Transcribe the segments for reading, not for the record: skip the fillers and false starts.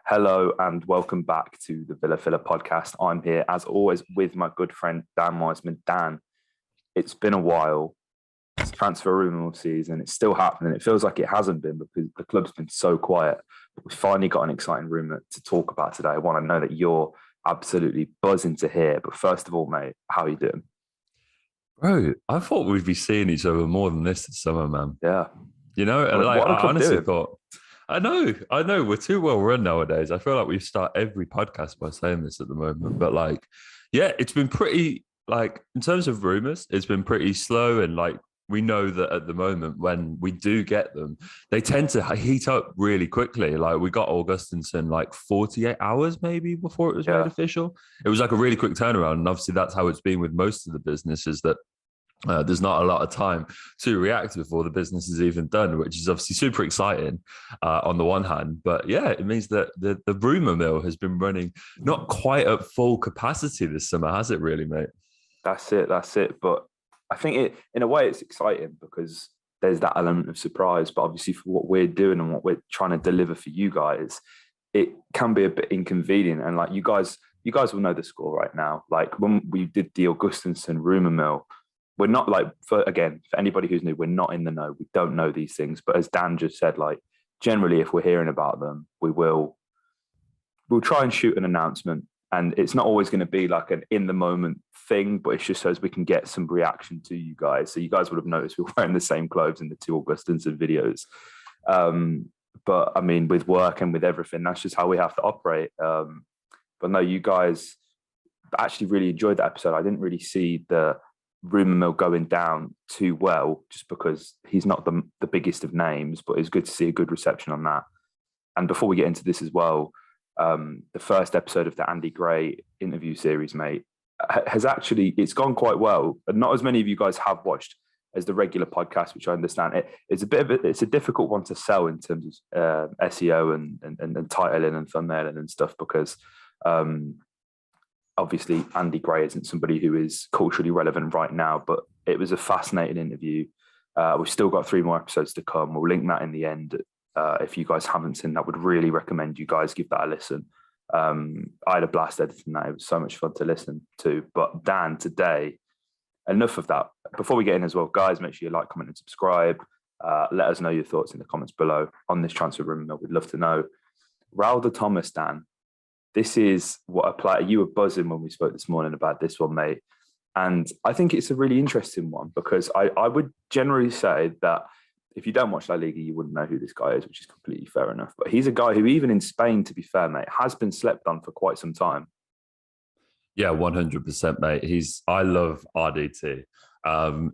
Hello and welcome back to the Villa Filler podcast. I'm here, as always, with my good friend Dan Wiseman. Dan, it's been a while. It's transfer rumour season. It's still happening. It feels like it hasn't been because the club's been so quiet. But we've finally got an exciting rumour to talk about today. I want to know that you're absolutely buzzing to hear. But first of all, mate, how are you doing? Bro, I thought we'd be seeing each other more than this summer, man. Yeah. You know, What are the I club honestly doing? thought, I know, we're too well run nowadays. I feel like we start every podcast by saying this at the moment. But yeah, it's been pretty, in terms of rumors, it's been pretty slow. And we know that at the moment when we do get them, they tend to heat up really quickly. Like we got Augustinson 48 hours maybe before it was made official. It was like a really quick turnaround. And obviously that's how it's been with most of the businesses that there's not a lot of time to react before the business is even done, which is obviously super exciting on the one hand. But yeah, it means that the rumour mill has been running not quite at full capacity this summer, has it really, mate? That's it. But I think in a way, it's exciting because there's that element of surprise. But obviously, for what we're doing and what we're trying to deliver for you guys, it can be a bit inconvenient. And you guys will know the score right now. Like when we did the Augustinson rumour mill, we're not for anybody who's new, we're not in the know. We don't know these things. But as Dan just said, generally, if we're hearing about them, we'll try and shoot an announcement. And it's not always going to be like an in the moment thing, but it's just so as we can get some reaction to you guys. So you guys would have noticed we're wearing the same clothes in the two Augustinson videos. But I mean, with work and with everything, that's just how we have to operate. But no, you guys actually really enjoyed that episode. I didn't really see the rumour mill going down too well, just because he's not the biggest of names, but it's good to see a good reception on that. And before we get into this as well, the first episode of the Andy Gray interview series, mate, it's gone quite well. And not as many of you guys have watched as the regular podcast, which I understand. It's a difficult one to sell in terms of SEO and titling and thumbnailing and stuff, because obviously Andy Gray isn't somebody who is culturally relevant right now, but it was a fascinating interview. We've still got 3 more episodes to come. We'll link that in the end. If you guys haven't seen that, would really recommend you guys give that a listen. I had a blast editing that. It was so much fun to listen to. But Dan, today, enough of that. Before we get in as well, guys, make sure you like, comment and subscribe. Let us know your thoughts in the comments below on this transfer rumour. We'd love to know. Raul de Tomas, Dan, this is what a player. You were buzzing when we spoke this morning about this one, mate. And I think it's a really interesting one because I would generally say that if you don't watch La Liga, you wouldn't know who this guy is, which is completely fair enough. But he's a guy who, even in Spain, to be fair, mate, has been slept on for quite some time. Yeah, 100%, mate. I love RDT.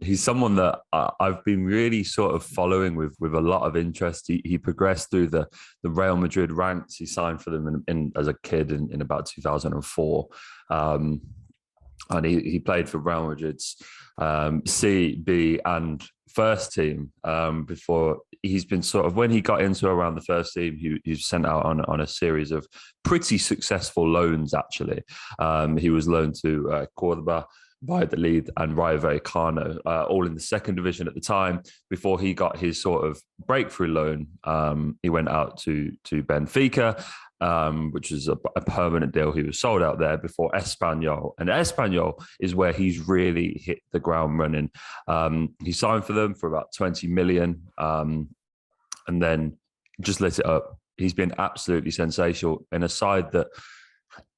He's someone that I've been really sort of following with a lot of interest. He progressed through the Real Madrid ranks. He signed for them as a kid in about 2004. And he played for Real Madrid's C, B, and first team before. He's been sort of, when he got into around the first team, he was sent out on a series of pretty successful loans, actually. He was loaned to Cordoba, Valladolid and Rayo Vallecano, all in the second division at the time. Before he got his sort of breakthrough loan, he went out to Benfica, which is a permanent deal. He was sold out there before Espanyol. And Espanyol is where he's really hit the ground running. He signed for them for about 20 million and then just lit it up. He's been absolutely sensational in a side that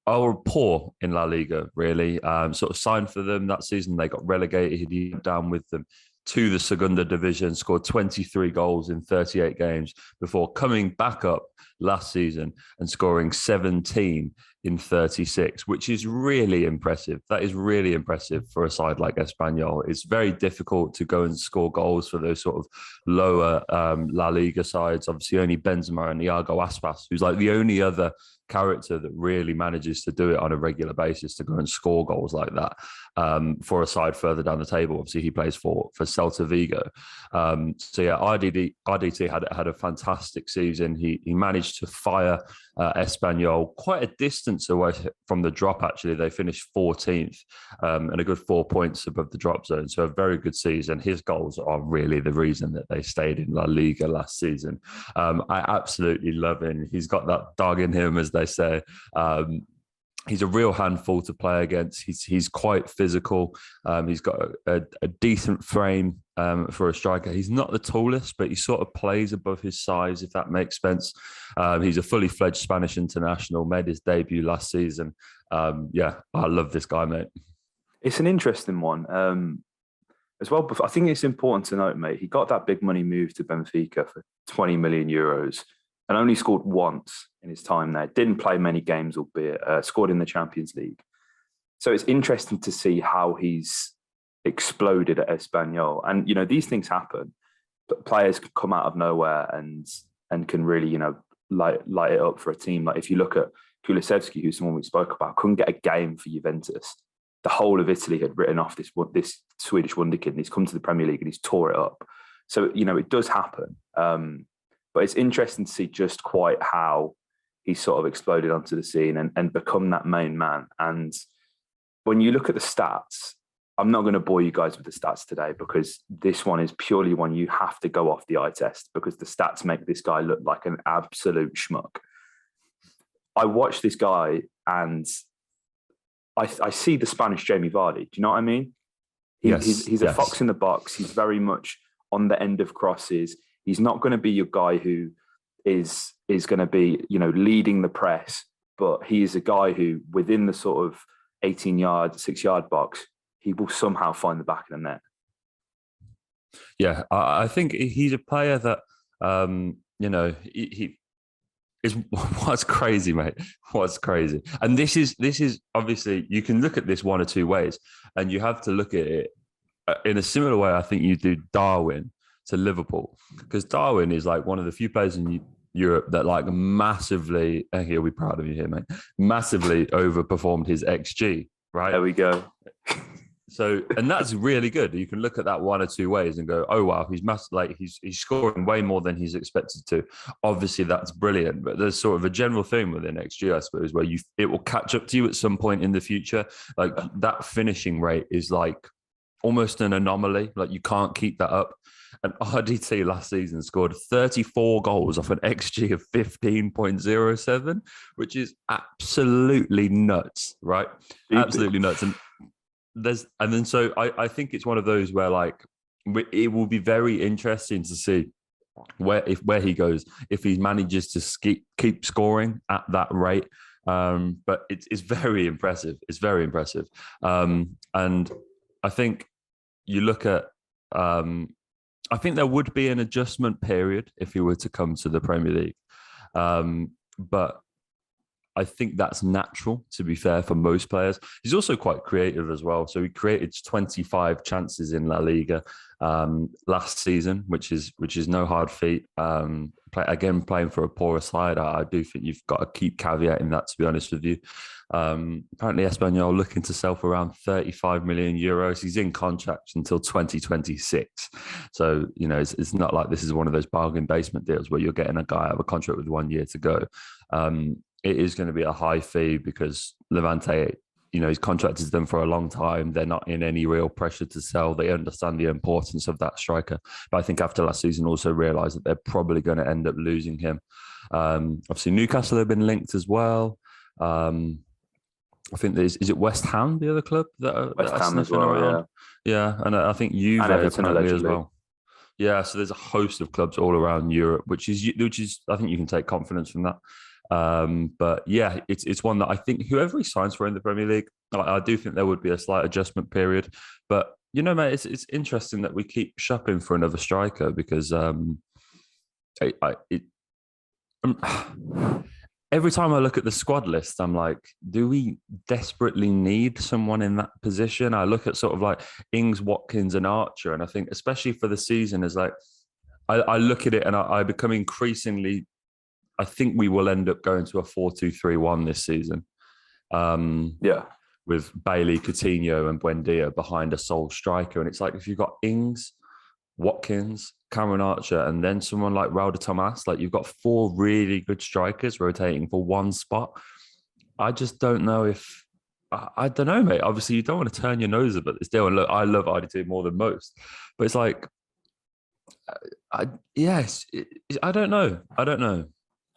are poor in La Liga, really. Sort of signed for them that season. They got relegated. He went down with them to the Segunda Division, scored 23 goals in 38 games before coming back up last season and scoring 17 in 36, which is really impressive. That is really impressive for a side like Espanyol. It's very difficult to go and score goals for those sort of lower La Liga sides. Obviously, only Benzema and Iago Aspas, who's like the only other character that really manages to do it on a regular basis, to go and score goals like that for a side further down the table. Obviously, he plays for Celta Vigo. So yeah, RDT had a fantastic season. He managed managed to fire Espanyol quite a distance away from the drop, actually. They finished 14th and a good 4 points above the drop zone. So a very good season. His goals are really the reason that they stayed in La Liga last season. I absolutely love him. He's got that dog in him, as they say. He's a real handful to play against. He's quite physical. He's got a decent frame for a striker. He's not the tallest, but he sort of plays above his size, if that makes sense. He's a fully fledged Spanish international, made his debut last season. Yeah, I love this guy, mate. It's an interesting one. As well, I think it's important to note, mate, he got that big money move to Benfica for 20 million euros and only scored once in his time there. Didn't play many games, albeit scored in the Champions League. So it's interesting to see how he's exploded at Espanyol. And, you know, these things happen, but players can come out of nowhere and can really, you know, light it up for a team. Like if you look at Kulusevski, who's someone we spoke about, couldn't get a game for Juventus. The whole of Italy had written off this Swedish wonderkid, and he's come to the Premier League and he's tore it up. So, you know, it does happen. But it's interesting to see just quite how he sort of exploded onto the scene and become that main man. And when you look at the stats, I'm not going to bore you guys with the stats today because this one is purely one you have to go off the eye test because the stats make this guy look like an absolute schmuck. I watch this guy and I see the Spanish Jamie Vardy. Do you know what I mean? He's a fox in the box. He's very much on the end of crosses. He's not going to be your guy who is going to be, you know, leading the press, but he is a guy who within the sort of 18-yard, 6-yard box, he will somehow find the back of the net. Yeah, I think he's a player that, you know, he is what's crazy, mate. What's crazy. And this is obviously, you can look at this one or two ways, and you have to look at it in a similar way I think you do Darwin to Liverpool, because Darwin is like one of the few players in Europe that like massively, and he'll be proud of you here, mate, massively overperformed his XG, right? There we go. So, and that's really good. You can look at that one or two ways and go, oh, wow, he's scoring way more than he's expected to. Obviously, that's brilliant. But there's sort of a general thing within XG, I suppose, where it will catch up to you at some point in the future. Like that finishing rate is like almost an anomaly. Like you can't keep that up. And RDT last season scored 34 goals off an XG of 15.07, which is absolutely nuts, right? Absolutely nuts. So I think it's one of those where like it will be very interesting to see where he goes if he manages to keep scoring at that rate. But it's very impressive. It's very impressive. And I think you look at. I think there would be an adjustment period if he were to come to the Premier League, but I think that's natural, to be fair, for most players. He's also quite creative as well. So he created 25 chances in La Liga last season, which is no hard feat. Playing for a poorer side, I do think you've got to keep caveating that, to be honest with you. Apparently, Espanyol looking to sell for around 35 million euros. He's in contract until 2026. So, you know, it's not like this is one of those bargain basement deals where you're getting a guy out of a contract with 1 year to go. It is going to be a high fee because Levante, you know, he's contracted them for a long time. They're not in any real pressure to sell. They understand the importance of that striker. But I think after last season also realised that they're probably going to end up losing him. Obviously, Newcastle have been linked as well. I think is it West Ham, the other club? West Ham as well, around? Yeah, and I think Juve apparently as well. Yeah, so there's a host of clubs all around Europe, which is I think you can take confidence from that. But yeah, it's one that I think whoever he signs for in the Premier League, I do think there would be a slight adjustment period. But you know, mate, it's interesting that we keep shopping for another striker because every time I look at the squad list, I'm like, do we desperately need someone in that position? I look at sort of like Ings, Watkins, and Archer, and I think especially for the season is like I look at it and I become increasingly. I think we will end up going to a 4-2-3-1 this season. With Bailey, Coutinho and Buendia behind a sole striker. And it's like, if you've got Ings, Watkins, Cameron Archer, and then someone like Raul de Tomas. Like, you've got 4 really good strikers rotating for one spot. I just don't know if I don't know, mate. Obviously, you don't want to turn your nose up at this deal. And look, I love RDT more than most, but it's like, I don't know. I don't know.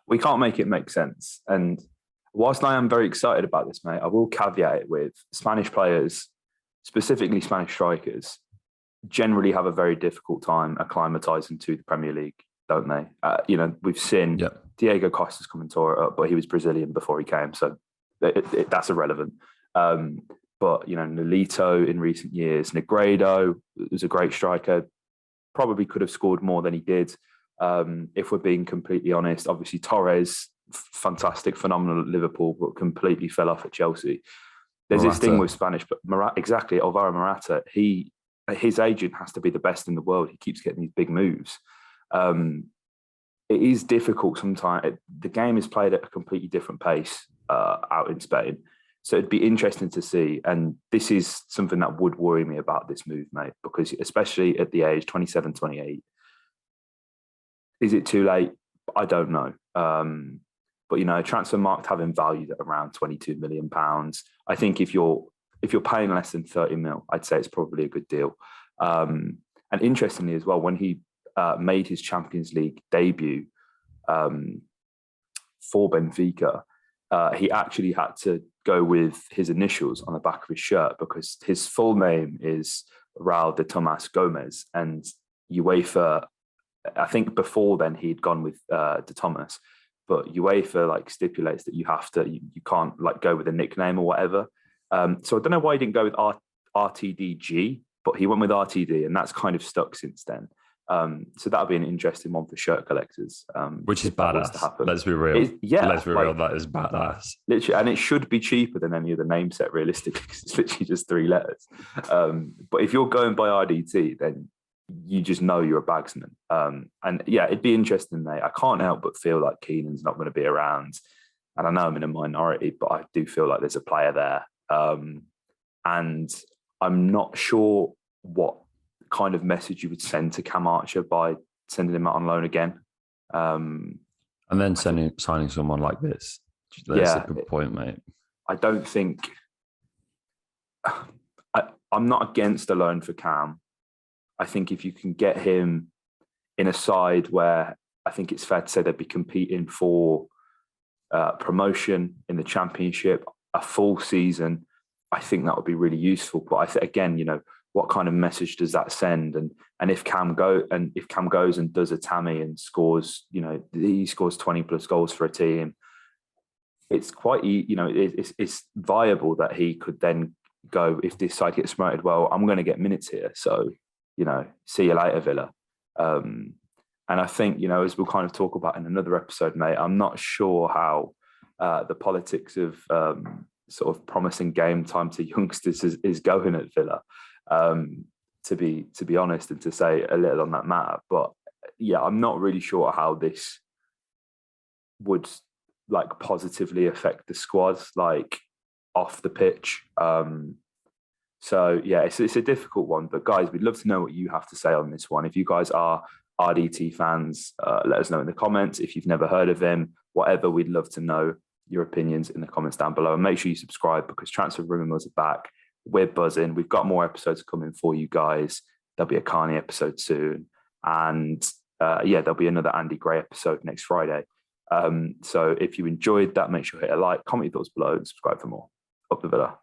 We can't make it make sense. And whilst I am very excited about this, mate, I will caveat it with Spanish players, specifically Spanish strikers, generally have a very difficult time acclimatizing to the Premier League, don't they? We've seen Diego Costa's come and tore it up, but he was Brazilian before he came, so that's irrelevant. But Nolito in recent years, Negredo was a great striker, probably could have scored more than he did. If we're being completely honest, obviously Torres, fantastic, phenomenal at Liverpool, but completely fell off at Chelsea. There's this thing with Spanish, but exactly, Alvaro Morata, his agent has to be the best in the world. He keeps getting these big moves. It is difficult sometimes. The game is played at a completely different pace out in Spain. So it'd be interesting to see. And this is something that would worry me about this move, mate, because especially at the age 27, 28, is it too late? I don't know. But transfer market having valued at around £22 million. I think if you're paying less than 30 mil, I'd say it's probably a good deal. And interestingly as well, when he made his Champions League debut for Benfica, he actually had to go with his initials on the back of his shirt because his full name is Raul de Tomas Gomez, and UEFA, I think before then he'd gone with de Tomas, but UEFA stipulates that you can't go with a nickname or whatever. So I don't know why he didn't go with RTDG, but he went with RTD, and that's kind of stuck since then. So that'll be an interesting one for shirt collectors. Which is badass. Let's be real. Let's be real. That is badass. Literally, and it should be cheaper than any other name set, realistically, because it's literally just 3 letters. But if you're going by RDT, then you just know you're a bagsman. And yeah, it'd be interesting, mate. I can't help but feel like Keenan's not going to be around. And I know I'm in a minority, but I do feel like there's a player there. And I'm not sure what kind of message you would send to Cam Archer by sending him out on loan again. And then signing someone like this. That's a good point, mate. I don't think... I'm not against a loan for Cam. I think if you can get him in a side where I think it's fair to say they'd be competing for promotion in the Championship, a full season, I think that would be really useful. But I think, again, what kind of message does that send? And if Cam goes and does a Tammy and scores, he scores 20 plus goals for a team, it's quite, it's viable that he could then go, if this side gets promoted, well, I'm going to get minutes here. So, see you later, Villa. And I think, as we'll kind of talk about in another episode, mate, I'm not sure how the politics of sort of promising game time to youngsters is going at Villa, to be honest, and to say a little on that matter. But yeah, I'm not really sure how this would positively affect the squad, off the pitch. So yeah, it's a difficult one. But guys, we'd love to know what you have to say on this one. If you guys are RDT fans, let us know in the comments. If you've never heard of him, whatever, we'd love to know your opinions in the comments down below. And make sure you subscribe, because Transfer Rumours are back. We're buzzing. We've got more episodes coming for you guys. There'll be a Carney episode soon. And there'll be another Andy Gray episode next Friday. So if you enjoyed that, make sure you hit a like, comment your thoughts below, and subscribe for more. Up the Villa.